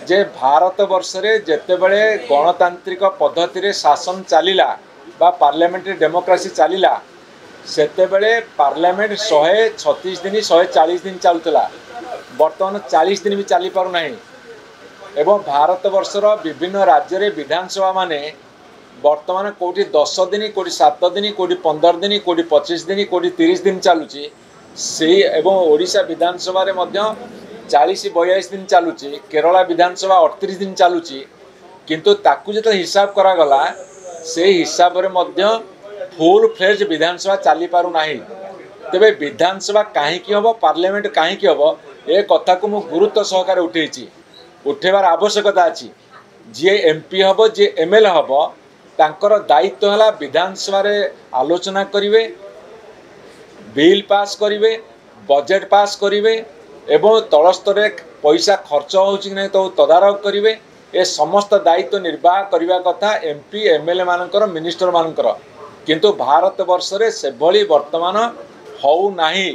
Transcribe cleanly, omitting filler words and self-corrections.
जे भारत वर्ष रे जेतेबेले गणतांत्रिक पद्धति रे शासन चलिला बा पार्लियामेंट्री डेमोक्रेसी चलिला सेतेबेले पार्लियामेंट 136 दिन 140 दिन चलुला बर्तमान 40 दिन भी चली पारु नाही एवं भारत वर्षर विभिन्न राज्य रे विधानसभा माने वर्तमान कोटी 10 दिन कोटी 7 दिन कोटी 15 दिन कोटी 25 दिन कोटी 30 दिन चलुची से एवं ओडिशा विधानसभा रे मध्य 40-42 दिन चलुची केरला विधानसभा 38 दिन चलुची किंतु ताकू जत हिसाब करा गला से हिसाब रे मध्य फुल फ्लेज विधानसभा चली पारु नाही तेबे विधानसभा काहे की हबो पार्लियामेंट काहे की हबो ए कथा को मु गुरुत्व सहकारे उठेछि उठेबार आवश्यकता अछि जे एमपी हबो जे एमएलए हबो तांकर दायित्व हला विधानसभा रे आलोचना करिवे बिल पास करिवे बजेट पास करिवे एवं तल स्तर रे पैसा खर्च होउछि नै तो तदारक करिवे ए समस्त दायित्व निर्वाह करिवा कथा एमपी एमएलए मानकर मिनिस्टर मानकर किंतु भारत वर्ष रे से भली वर्तमान हौ नाही।